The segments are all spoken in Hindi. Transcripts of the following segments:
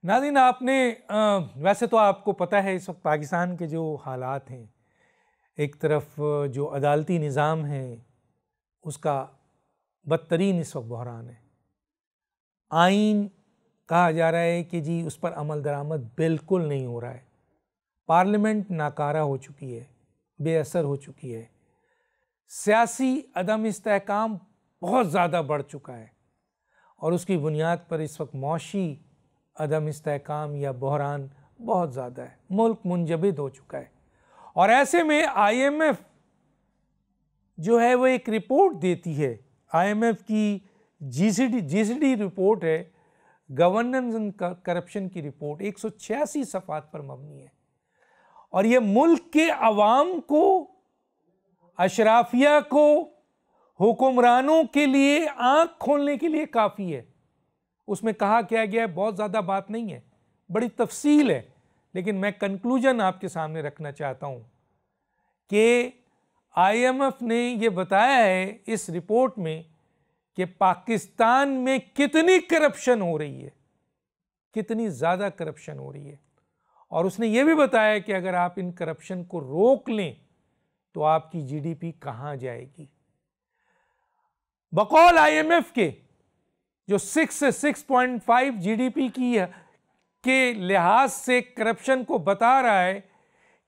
नाज़रीन, आपने वैसे तो आपको पता है इस वक्त पाकिस्तान के जो हालात हैं, एक तरफ जो अदालती निज़ाम है उसका बदतरीन इस वक्त बहरान है। आइन कहा जा रहा है कि जी उस पर अमल दरामद बिल्कुल नहीं हो रहा है। पार्लियामेंट नाकारा हो चुकी है, बेअसर हो चुकी है। सियासी अदम इस्तेहकाम बहुत ज़्यादा बढ़ चुका है और उसकी बुनियाद पर इस वक्त मौशी अदम इस्तेहकाम या बहरान बहुत ज़्यादा है। मुल्क मुंजबिद हो चुका है और ऐसे में IMF जो है वो एक रिपोर्ट देती है। IMF की GCD रिपोर्ट है, गवर्नेंस एंड करप्शन की रिपोर्ट, 186 सफ़ात पर मबनी है और ये मुल्क के अवाम को, अशराफिया को, हुक्मरानों के लिए आंख खोलने के लिए काफ़ी है। उसमें कहा क्या गया है, बहुत ज़्यादा बात नहीं है, बड़ी तफसील है, लेकिन मैं कंक्लूजन आपके सामने रखना चाहता हूँ कि IMF ने ये बताया है इस रिपोर्ट में कि पाकिस्तान में कितनी करप्शन हो रही है, कितनी ज़्यादा करप्शन हो रही है। और उसने ये भी बताया कि अगर आप इन करप्शन को रोक लें तो आपकी GDP कहाँ जाएगी। बकौल IMF के जो 6 से 6.5 GDP की के लिहाज से करप्शन को बता रहा है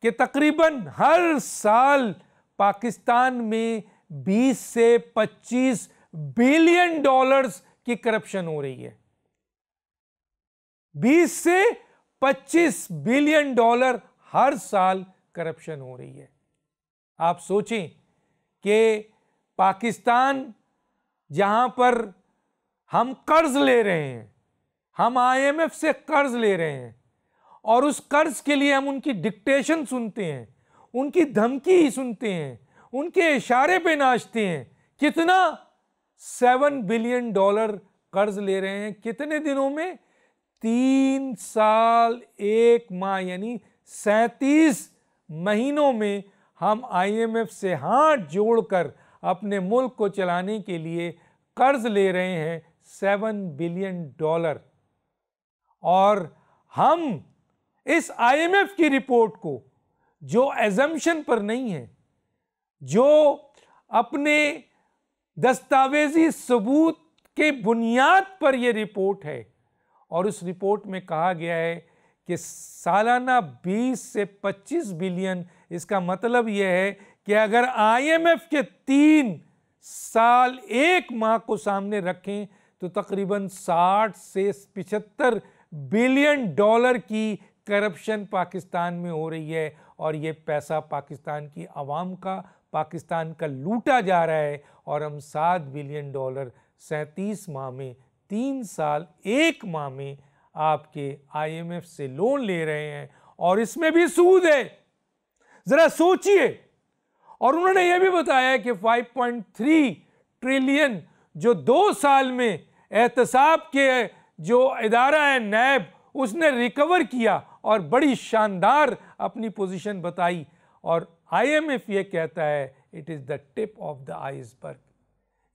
कि तकरीबन हर साल पाकिस्तान में 20 से 25 बिलियन डॉलर्स की करप्शन हो रही है। 20 से 25 बिलियन डॉलर हर साल करप्शन हो रही है। आप सोचें कि पाकिस्तान जहां पर हम कर्ज ले रहे हैं, हम IMF से कर्ज ले रहे हैं और उस कर्ज के लिए हम उनकी डिक्टेशन सुनते हैं, उनकी धमकी सुनते हैं, उनके इशारे पे नाचते हैं। कितना? 7 बिलियन डॉलर कर्ज ले रहे हैं। कितने दिनों में? 3 साल 1 माह, यानी 37 महीनों में हम IMF से हाथ जोड़कर अपने मुल्क को चलाने के लिए कर्ज ले रहे हैं 7 बिलियन डॉलर। और हम इस IMF की रिपोर्ट को, जो एजम्पशन पर नहीं है, जो अपने दस्तावेजी सबूत के बुनियाद पर यह रिपोर्ट है, और उस रिपोर्ट में कहा गया है कि सालाना 20 से 25 बिलियन, इसका मतलब यह है कि अगर IMF के 3 साल 1 माह को सामने रखें तो तकरीबन 60 से 75 बिलियन डॉलर की करप्शन पाकिस्तान में हो रही है और ये पैसा पाकिस्तान की आवाम का, पाकिस्तान का लूटा जा रहा है। और हम 7 बिलियन डॉलर 37 माह में, 3 साल 1 माह में आपके IMF से लोन ले रहे हैं और इसमें भी सूद है। जरा सोचिए। और उन्होंने यह भी बताया कि 5.3 ट्रिलियन जो 2 साल में एहतसाब के जो इदारा है नैब, उसने रिकवर किया और बड़ी शानदार अपनी पोजीशन बताई। और IMF ये कहता है it is the tip of the iceberg,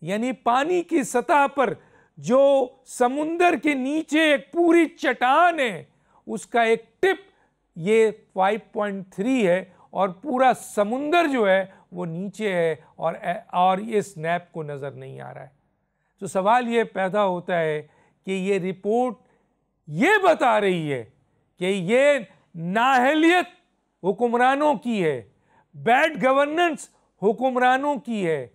यानी पानी की सतह पर जो समुंदर के नीचे एक पूरी चट्टान है, उसका एक टिप ये 5.3 है और पूरा समुंदर जो है वो नीचे है और ये स्नैप को नज़र नहीं आ रहा है। तो सवाल ये पैदा होता है कि ये रिपोर्ट ये बता रही है कि ये नाअहलियत हुक्मरानों की है, बैड गवर्नेंस हुक्मरानों की है,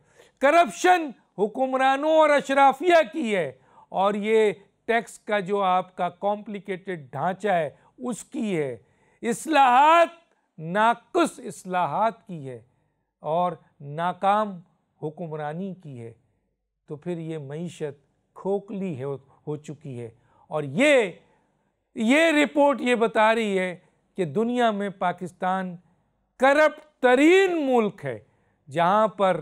करप्शन हुक्मरानों और अशराफिया की है, और ये टैक्स का जो आपका कॉम्प्लिकेटेड ढांचा है उसकी है, इस्लाहात नाक़ुस इस्लाहात की है और नाकाम हुक्मरानी की है। तो फिर ये मईशत खोखली हो चुकी है। और ये रिपोर्ट ये बता रही है कि दुनिया में पाकिस्तान करप्ट तरीन मुल्क है, जहाँ पर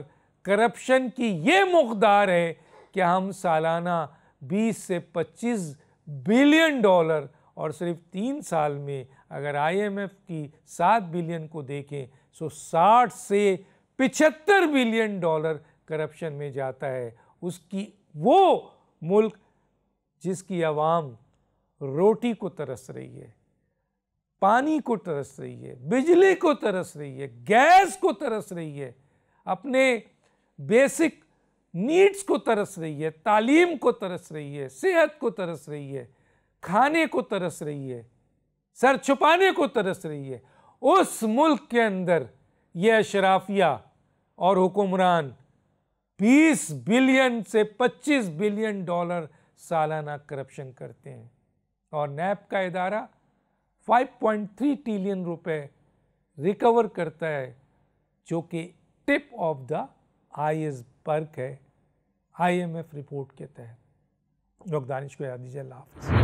करप्शन की ये मकदार है कि हम सालाना 20 से 25 बिलियन डॉलर, और सिर्फ 3 साल में अगर IMF की 7 बिलियन को देखें तो 60 से 75 बिलियन डॉलर करप्शन में जाता है। उसकी वो मुल्क जिसकी आवाम रोटी को तरस रही है, पानी को तरस रही है, बिजली को तरस रही है, गैस को तरस रही है, अपने बेसिक नीड्स को तरस रही है, तालीम को तरस रही है, सेहत को तरस रही है, खाने को तरस रही है, सर छुपाने को तरस रही है, उस मुल्क के अंदर यह अशराफिया और हुक्मरान 20 बिलियन से 25 बिलियन डॉलर सालाना करप्शन करते हैं और नैब का इदारा 5.3 ट्रिलियन रुपए रिकवर करता है, जो कि टिप ऑफ द आइसबर्ग है IMF रिपोर्ट के तहत। लोग दानिश को याद दीजिए। अल्लाह हाफ़िज़।